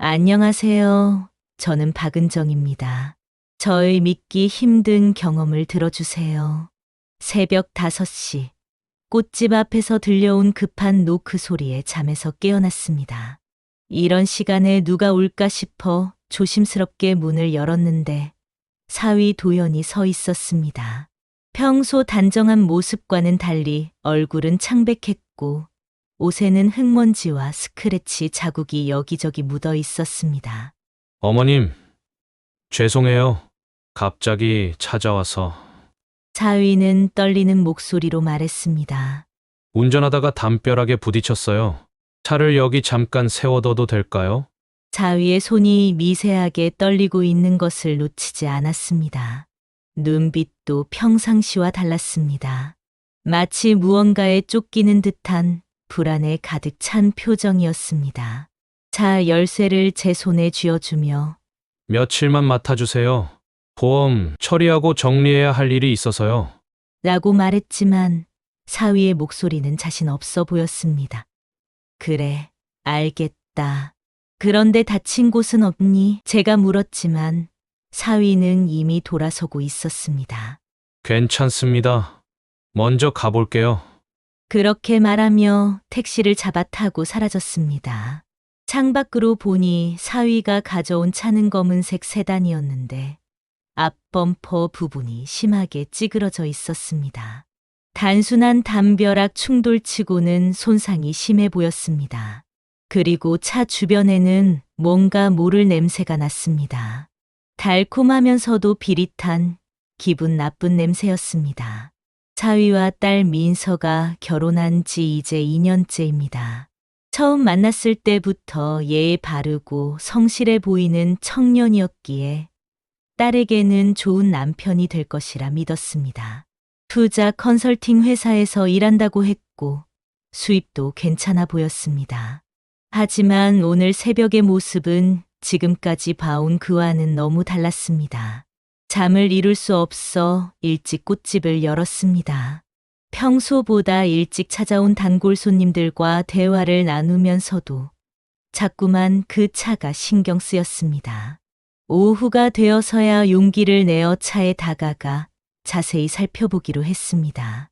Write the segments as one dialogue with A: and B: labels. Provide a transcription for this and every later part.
A: 안녕하세요. 저는 박은정입니다. 저의 믿기 힘든 경험을 들어주세요. 새벽 5시, 꽃집 앞에서 들려온 급한 노크 소리에 잠에서 깨어났습니다. 이런 시간에 누가 올까 싶어 조심스럽게 문을 열었는데 사위 도연이 서 있었습니다. 평소 단정한 모습과는 달리 얼굴은 창백했고 옷에는 흙먼지와 스크래치 자국이 여기저기 묻어 있었습니다.
B: 어머님, 죄송해요. 갑자기 찾아와서.
A: 사위는 떨리는 목소리로 말했습니다.
B: 운전하다가 담벼락에 부딪혔어요. 차를 여기 잠깐 세워둬도 될까요?
A: 사위의 손이 미세하게 떨리고 있는 것을 놓치지 않았습니다. 눈빛도 평상시와 달랐습니다. 마치 무언가에 쫓기는 듯한 불안에 가득 찬 표정이었습니다. 차 열쇠를 제 손에 쥐어주며
B: 며칠만 맡아주세요. 보험 처리하고 정리해야 할 일이 있어서요.
A: 라고 말했지만 사위의 목소리는 자신 없어 보였습니다. 그래, 알겠다. 그런데 다친 곳은 없니? 제가 물었지만 사위는 이미 돌아서고 있었습니다.
B: 괜찮습니다. 먼저 가볼게요.
A: 그렇게 말하며 택시를 잡아 타고 사라졌습니다. 창밖으로 보니 사위가 가져온 차는 검은색 세단이었는데 앞 범퍼 부분이 심하게 찌그러져 있었습니다. 단순한 담벼락 충돌치고는 손상이 심해 보였습니다. 그리고 차 주변에는 뭔가 모를 냄새가 났습니다. 달콤하면서도 비릿한 기분 나쁜 냄새였습니다. 사위와 딸 민서가 결혼한 지 이제 2년째입니다. 처음 만났을 때부터 예의 바르고 성실해 보이는 청년이었기에 딸에게는 좋은 남편이 될 것이라 믿었습니다. 투자 컨설팅 회사에서 일한다고 했고 수입도 괜찮아 보였습니다. 하지만 오늘 새벽의 모습은 지금까지 봐온 그와는 너무 달랐습니다. 잠을 이룰 수 없어 일찍 꽃집을 열었습니다. 평소보다 일찍 찾아온 단골 손님들과 대화를 나누면서도 자꾸만 그 차가 신경 쓰였습니다. 오후가 되어서야 용기를 내어 차에 다가가 자세히 살펴보기로 했습니다.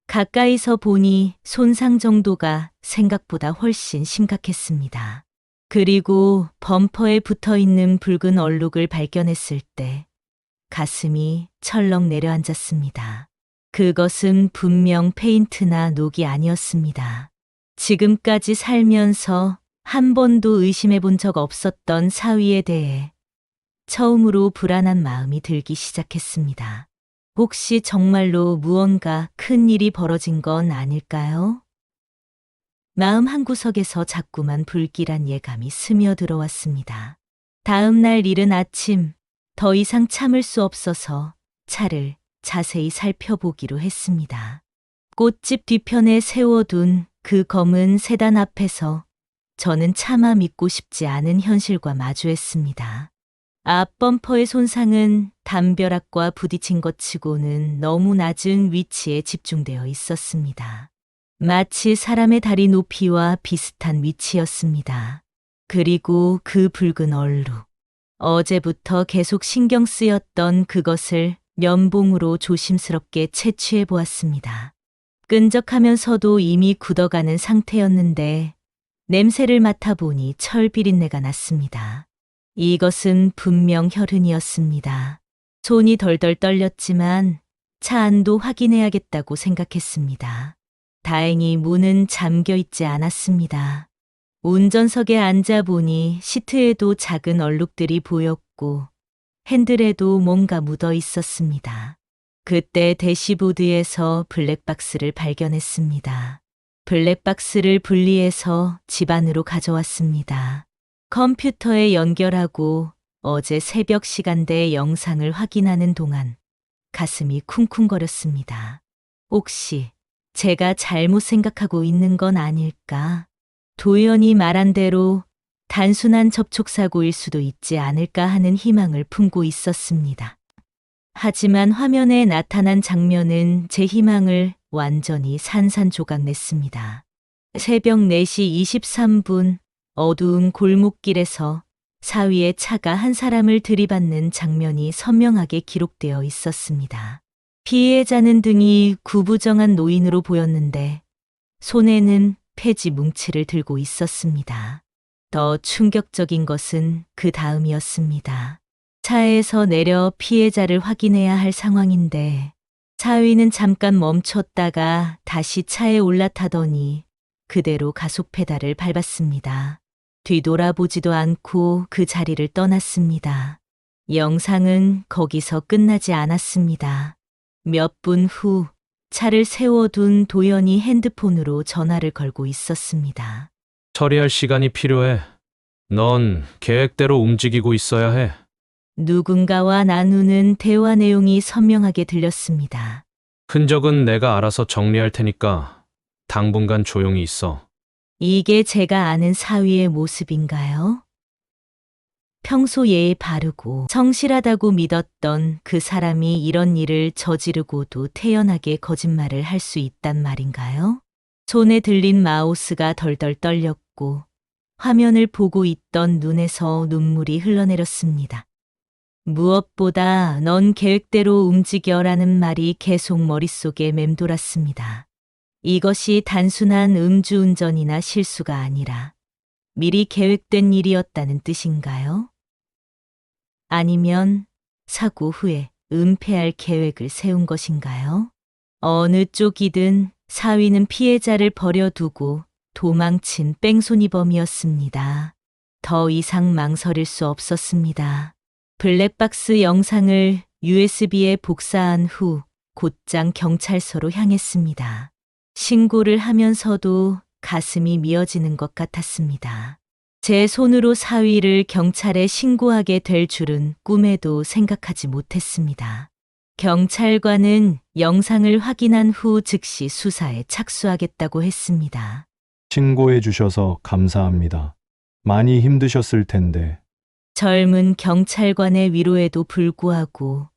A: 가까이서 보니 손상 정도가 생각보다 훨씬 심각했습니다. 그리고 범퍼에 붙어 있는 붉은 얼룩을 발견했을 때 가슴이 철렁 내려앉았습니다. 그것은 분명 페인트나 녹이 아니었습니다. 지금까지 살면서 한 번도 의심해 본 적 없었던 사위에 대해 처음으로 불안한 마음이 들기 시작했습니다. 혹시 정말로 무언가 큰 일이 벌어진 건 아닐까요? 마음 한구석에서 자꾸만 불길한 예감이 스며들어왔습니다. 다음 날 이른 아침, 더 이상 참을 수 없어서 차를 자세히 살펴보기로 했습니다. 꽃집 뒤편에 세워둔 그 검은 세단 앞에서 저는 차마 믿고 싶지 않은 현실과 마주했습니다. 앞 범퍼의 손상은 담벼락과 부딪힌 것 치고는 너무 낮은 위치에 집중되어 있었습니다. 마치 사람의 다리 높이와 비슷한 위치였습니다. 그리고 그 붉은 얼룩. 어제부터 계속 신경 쓰였던 그것을 면봉으로 조심스럽게 채취해 보았습니다. 끈적하면서도 이미 굳어가는 상태였는데 냄새를 맡아보니 철 비린내가 났습니다. 이것은 분명 혈흔이었습니다. 손이 덜덜 떨렸지만 차 안도 확인해야겠다고 생각했습니다. 다행히 문은 잠겨 있지 않았습니다. 운전석에 앉아보니 시트에도 작은 얼룩들이 보였고 핸들에도 뭔가 묻어 있었습니다. 그때 대시보드에서 블랙박스를 발견했습니다. 블랙박스를 분리해서 집 안으로 가져왔습니다. 컴퓨터에 연결하고 어제 새벽 시간대의 영상을 확인하는 동안 가슴이 쿵쿵거렸습니다. 혹시 제가 잘못 생각하고 있는 건 아닐까? 도연이 말한 대로 단순한 접촉사고일 수도 있지 않을까 하는 희망을 품고 있었습니다. 하지만 화면에 나타난 장면은 제 희망을 완전히 산산조각 냈습니다. 새벽 4시 23분 어두운 골목길에서 사위의 차가 한 사람을 들이받는 장면이 선명하게 기록되어 있었습니다. 피해자는 등이 구부정한 노인으로 보였는데 손에는 폐지 뭉치를 들고 있었습니다. 더 충격적인 것은 그 다음이었습니다. 차에서 내려 피해자를 확인해야 할 상황인데 사위는 잠깐 멈췄다가 다시 차에 올라타더니 그대로 가속 페달을 밟았습니다. 뒤돌아보지도 않고 그 자리를 떠났습니다. 영상은 거기서 끝나지 않았습니다. 몇 분 후 차를 세워둔 도연이 핸드폰으로 전화를 걸고 있었습니다.
B: 처리할 시간이 필요해. 넌 계획대로 움직이고 있어야 해.
A: 누군가와 나누는 대화 내용이 선명하게 들렸습니다.
B: 흔적은 내가 알아서 정리할 테니까 당분간 조용히 있어.
A: 이게 제가 아는 사위의 모습인가요? 평소 예에 바르고 성실하다고 믿었던 그 사람이 이런 일을 저지르고도 태연하게 거짓말을 할 수 있단 말인가요? 손에 들린 마우스가 덜덜 떨렸고 화면을 보고 있던 눈에서 눈물이 흘러내렸습니다. 무엇보다 넌 계획대로 움직여라는 말이 계속 머릿속에 맴돌았습니다. 이것이 단순한 음주운전이나 실수가 아니라 미리 계획된 일이었다는 뜻인가요? 아니면 사고 후에 은폐할 계획을 세운 것인가요? 어느 쪽이든 사위는 피해자를 버려두고 도망친 뺑소니범이었습니다. 더 이상 망설일 수 없었습니다. 블랙박스 영상을 USB에 복사한 후 곧장 경찰서로 향했습니다. 신고를 하면서도 가슴이 미어지는 것 같았습니다. 제 손으로 사위를 경찰에 신고하게 될 줄은 꿈에도 생각하지 못했습니다. 경찰관은 영상을 확인한 후 즉시 수사에 착수하겠다고 했습니다.
C: 신고해 주셔서 감사합니다. 많이 힘드셨을 텐데.
A: 젊은 경찰관의 위로에도 불구하고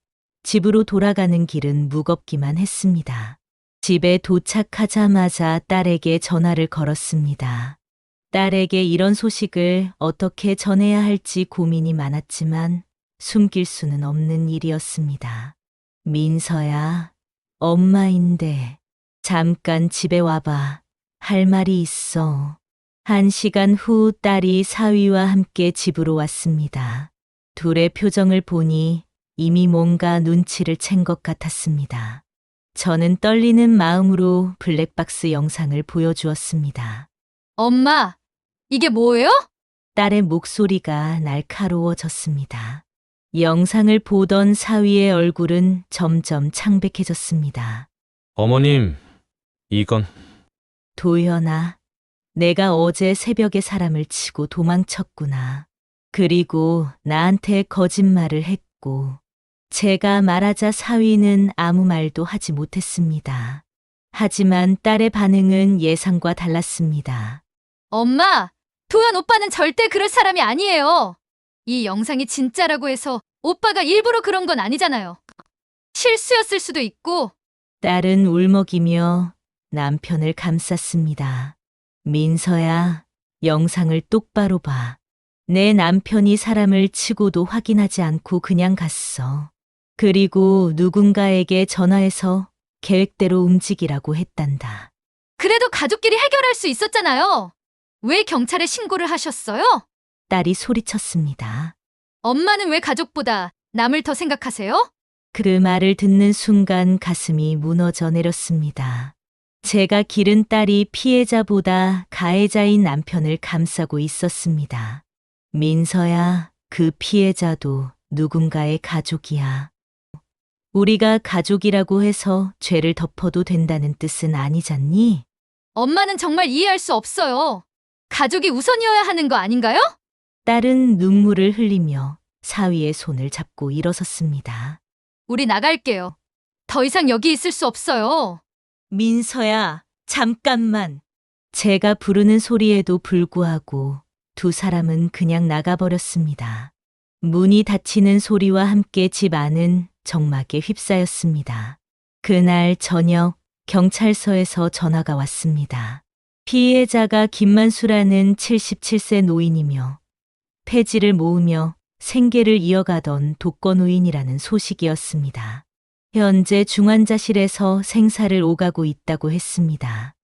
A: 집으로 돌아가는 길은 무겁기만 했습니다. 집에 도착하자마자 딸에게 전화를 걸었습니다. 딸에게 이런 소식을 어떻게 전해야 할지 고민이 많았지만 숨길 수는 없는 일이었습니다. 민서야, 엄마인데 잠깐 집에 와봐. 할 말이 있어. 1시간 후 딸이 사위와 함께 집으로 왔습니다. 둘의 표정을 보니 이미 뭔가 눈치를 챈 것 같았습니다. 저는 떨리는 마음으로 블랙박스 영상을 보여주었습니다.
D: 엄마, 이게 뭐예요?
A: 딸의 목소리가 날카로워졌습니다. 영상을 보던 사위의 얼굴은 점점 창백해졌습니다.
B: 어머님, 이건
A: 도연아, 내가 어제 새벽에 사람을 치고 도망쳤구나. 그리고 나한테 거짓말을 했고, 제가 말하자 사위는 아무 말도 하지 못했습니다. 하지만 딸의 반응은 예상과 달랐습니다.
D: 엄마, 도현 오빠는 절대 그럴 사람이 아니에요. 이 영상이 진짜라고 해서 오빠가 일부러 그런 건 아니잖아요. 실수였을 수도 있고.
A: 딸은 울먹이며 남편을 감쌌습니다. 민서야, 영상을 똑바로 봐. 내 남편이 사람을 치고도 확인하지 않고 그냥 갔어. 그리고 누군가에게 전화해서 계획대로 움직이라고 했단다.
D: 그래도 가족끼리 해결할 수 있었잖아요. 왜 경찰에 신고를 하셨어요?
A: 딸이 소리쳤습니다.
D: 엄마는 왜 가족보다 남을 더 생각하세요?
A: 그 말을 듣는 순간 가슴이 무너져 내렸습니다. 제가 기른 딸이 피해자보다 가해자인 남편을 감싸고 있었습니다. 민서야, 그 피해자도 누군가의 가족이야. 우리가 가족이라고 해서 죄를 덮어도 된다는 뜻은 아니잖니?
D: 엄마는 정말 이해할 수 없어요. 가족이 우선이어야 하는 거 아닌가요?
A: 딸은 눈물을 흘리며 사위의 손을 잡고 일어섰습니다.
D: 우리 나갈게요. 더 이상 여기 있을 수 없어요.
A: 민서야, 잠깐만. 제가 부르는 소리에도 불구하고 두 사람은 그냥 나가버렸습니다. 문이 닫히는 소리와 함께 집 안은 적막에 휩싸였습니다. 그날 저녁 경찰서에서 전화가 왔습니다. 피해자가 김만수라는 77세 노인이며 폐지를 모으며 생계를 이어가던 독거노인이라는 소식이었습니다. 현재 중환자실에서 생사를 오가고 있다고 했습니다.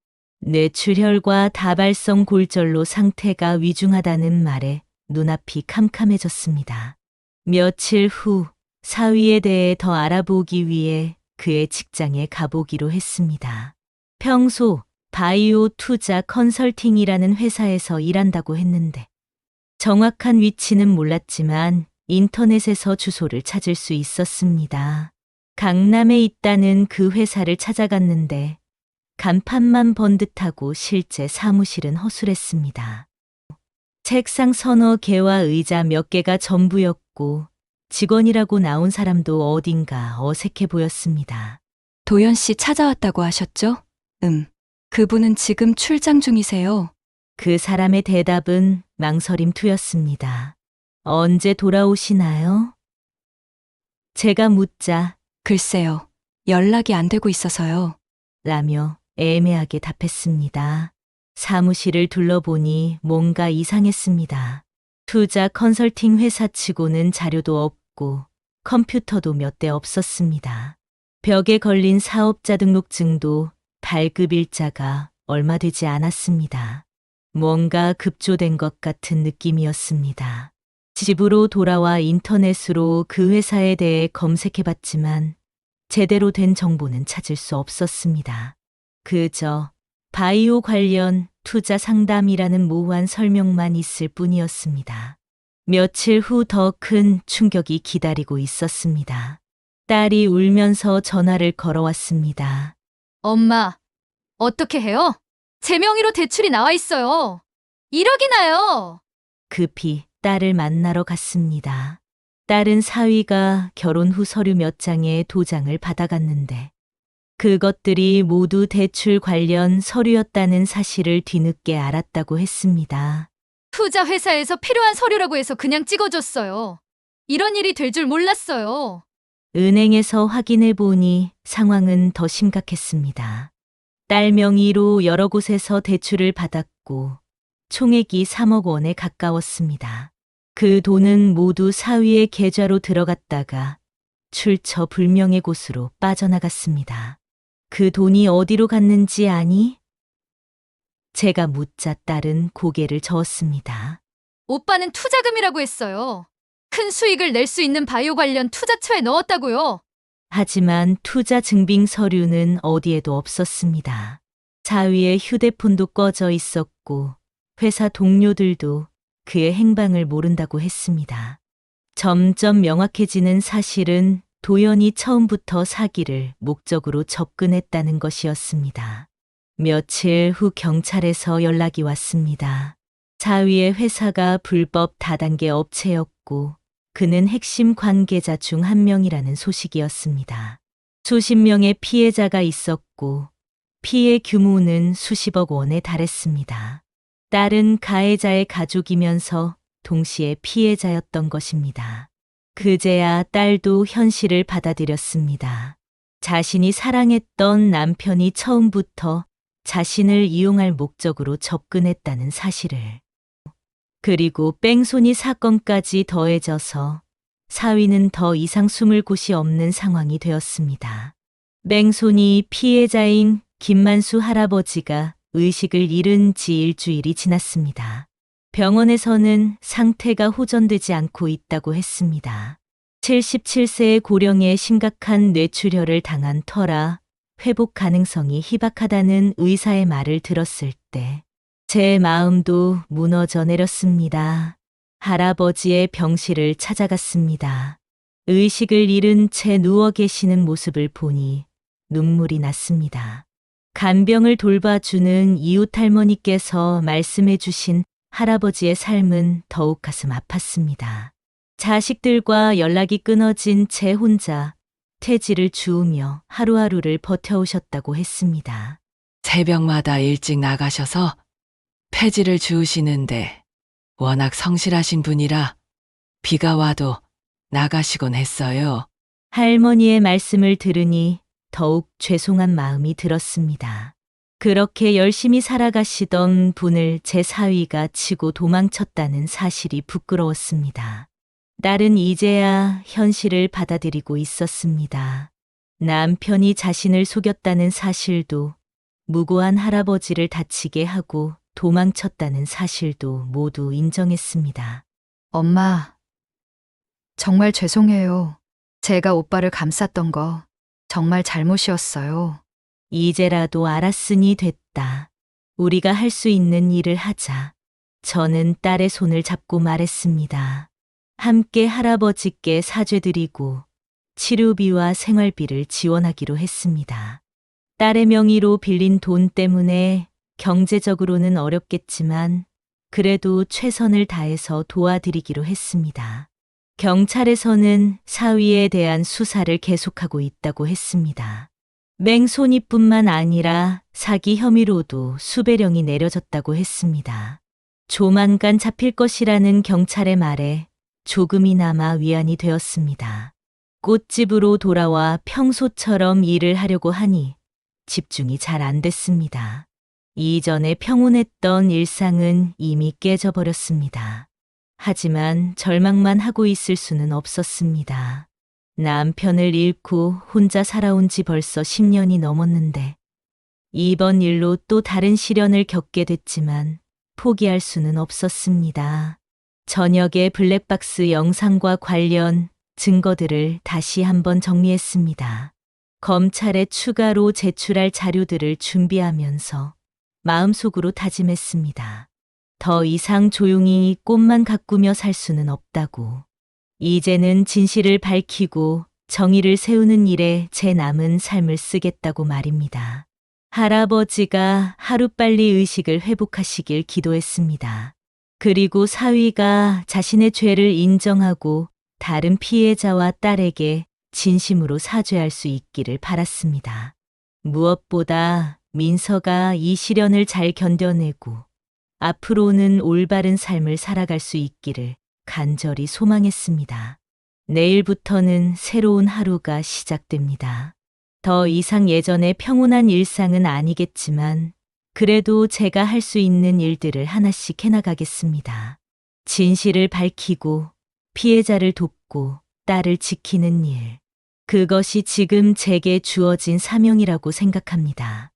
A: 뇌출혈과 다발성 골절로 상태가 위중하다는 말에 눈앞이 캄캄해졌습니다. 며칠 후 사위에 대해 더 알아보기 위해 그의 직장에 가보기로 했습니다. 평소 바이오 투자 컨설팅이라는 회사에서 일한다고 했는데 정확한 위치는 몰랐지만 인터넷에서 주소를 찾을 수 있었습니다. 강남에 있다는 그 회사를 찾아갔는데 간판만 번 듯하고 실제 사무실은 허술했습니다. 책상 서너 개와 의자 몇 개가 전부였고 직원이라고 나온 사람도 어딘가 어색해 보였습니다.
E: 도연 씨 찾아왔다고 하셨죠? 그분은 지금 출장 중이세요.
A: 그 사람의 대답은 망설임 투였습니다. 언제 돌아오시나요? 제가 묻자
E: 글쎄요. 연락이 안 되고 있어서요.
A: 라며 애매하게 답했습니다. 사무실을 둘러보니 뭔가 이상했습니다. 투자 컨설팅 회사치고는 자료도 없고 컴퓨터도 몇 대 없었습니다. 벽에 걸린 사업자 등록증도 발급 일자가 얼마 되지 않았습니다. 뭔가 급조된 것 같은 느낌이었습니다. 집으로 돌아와 인터넷으로 그 회사에 대해 검색해봤지만 제대로 된 정보는 찾을 수 없었습니다. 그저 바이오 관련 투자 상담이라는 모호한 설명만 있을 뿐이었습니다. 며칠 후 더 큰 충격이 기다리고 있었습니다. 딸이 울면서 전화를 걸어왔습니다.
D: 엄마, 어떻게 해요? 제 명의로 대출이 나와 있어요. 1억이나요.
A: 급히 딸을 만나러 갔습니다. 딸은 사위가 결혼 후 서류 몇 장의 도장을 받아갔는데 그것들이 모두 대출 관련 서류였다는 사실을 뒤늦게 알았다고 했습니다.
D: 투자 회사에서 필요한 서류라고 해서 그냥 찍어줬어요. 이런 일이 될 줄 몰랐어요.
A: 은행에서 확인해 보니 상황은 더 심각했습니다. 딸 명의로 여러 곳에서 대출을 받았고 총액이 3억 원에 가까웠습니다. 그 돈은 모두 사위의 계좌로 들어갔다가 출처 불명의 곳으로 빠져나갔습니다. 그 돈이 어디로 갔는지 아니? 제가 묻자 딸은 고개를 저었습니다.
D: 오빠는 투자금이라고 했어요. 큰 수익을 낼 수 있는 바이오 관련 투자처에 넣었다고요.
A: 하지만 투자 증빙 서류는 어디에도 없었습니다. 사위의 휴대폰도 꺼져 있었고 회사 동료들도 그의 행방을 모른다고 했습니다. 점점 명확해지는 사실은 도연이 처음부터 사기를 목적으로 접근했다는 것이었습니다. 며칠 후 경찰에서 연락이 왔습니다. 사위의 회사가 불법 다단계 업체였고 그는 핵심 관계자 중 한 명이라는 소식이었습니다. 수십 명의 피해자가 있었고 피해 규모는 수십억 원에 달했습니다. 딸은 가해자의 가족이면서 동시에 피해자였던 것입니다. 그제야 딸도 현실을 받아들였습니다. 자신이 사랑했던 남편이 처음부터 자신을 이용할 목적으로 접근했다는 사실을. 그리고 뺑소니 사건까지 더해져서 사위는 더 이상 숨을 곳이 없는 상황이 되었습니다. 뺑소니 피해자인 김만수 할아버지가 의식을 잃은 지 일주일이 지났습니다. 병원에서는 상태가 호전되지 않고 있다고 했습니다. 77세의 고령에 심각한 뇌출혈을 당한 터라 회복 가능성이 희박하다는 의사의 말을 들었을 때 제 마음도 무너져 내렸습니다. 할아버지의 병실을 찾아갔습니다. 의식을 잃은 채 누워 계시는 모습을 보니 눈물이 났습니다. 간병을 돌봐주는 이웃 할머니께서 말씀해 주신 할아버지의 삶은 더욱 가슴 아팠습니다. 자식들과 연락이 끊어진 채 혼자 태지를 주우며 하루하루를 버텨오셨다고 했습니다.
F: 새벽마다 일찍 나가셔서 폐지를 주우시는데 워낙 성실하신 분이라 비가 와도 나가시곤 했어요.
A: 할머니의 말씀을 들으니 더욱 죄송한 마음이 들었습니다. 그렇게 열심히 살아가시던 분을 제 사위가 치고 도망쳤다는 사실이 부끄러웠습니다. 딸은 이제야 현실을 받아들이고 있었습니다. 남편이 자신을 속였다는 사실도, 무고한 할아버지를 다치게 하고 도망쳤다는 사실도 모두 인정했습니다.
D: 엄마, 정말 죄송해요. 제가 오빠를 감쌌던 거 정말 잘못이었어요.
A: 이제라도 알았으니 됐다. 우리가 할 수 있는 일을 하자. 저는 딸의 손을 잡고 말했습니다. 함께 할아버지께 사죄드리고 치료비와 생활비를 지원하기로 했습니다. 딸의 명의로 빌린 돈 때문에 경제적으로는 어렵겠지만 그래도 최선을 다해서 도와드리기로 했습니다. 경찰에서는 사위에 대한 수사를 계속하고 있다고 했습니다. 맹손이뿐만 아니라 사기 혐의로도 수배령이 내려졌다고 했습니다. 조만간 잡힐 것이라는 경찰의 말에 조금이나마 위안이 되었습니다. 꽃집으로 돌아와 평소처럼 일을 하려고 하니 집중이 잘 안 됐습니다. 이전에 평온했던 일상은 이미 깨져버렸습니다. 하지만 절망만 하고 있을 수는 없었습니다. 남편을 잃고 혼자 살아온 지 벌써 10년이 넘었는데 이번 일로 또 다른 시련을 겪게 됐지만 포기할 수는 없었습니다. 저녁에 블랙박스 영상과 관련 증거들을 다시 한번 정리했습니다. 검찰에 추가로 제출할 자료들을 준비하면서 마음속으로 다짐했습니다. 더 이상 조용히 꽃만 가꾸며 살 수는 없다고. 이제는 진실을 밝히고 정의를 세우는 일에 제 남은 삶을 쓰겠다고 말입니다. 할아버지가 하루빨리 의식을 회복하시길 기도했습니다. 그리고 사위가 자신의 죄를 인정하고 다른 피해자와 딸에게 진심으로 사죄할 수 있기를 바랐습니다. 무엇보다 민서가 이 시련을 잘 견뎌내고 앞으로는 올바른 삶을 살아갈 수 있기를 간절히 소망했습니다. 내일부터는 새로운 하루가 시작됩니다. 더 이상 예전의 평온한 일상은 아니겠지만 그래도 제가 할 수 있는 일들을 하나씩 해나가겠습니다. 진실을 밝히고 피해자를 돕고 딸을 지키는 일. 그것이 지금 제게 주어진 사명이라고 생각합니다.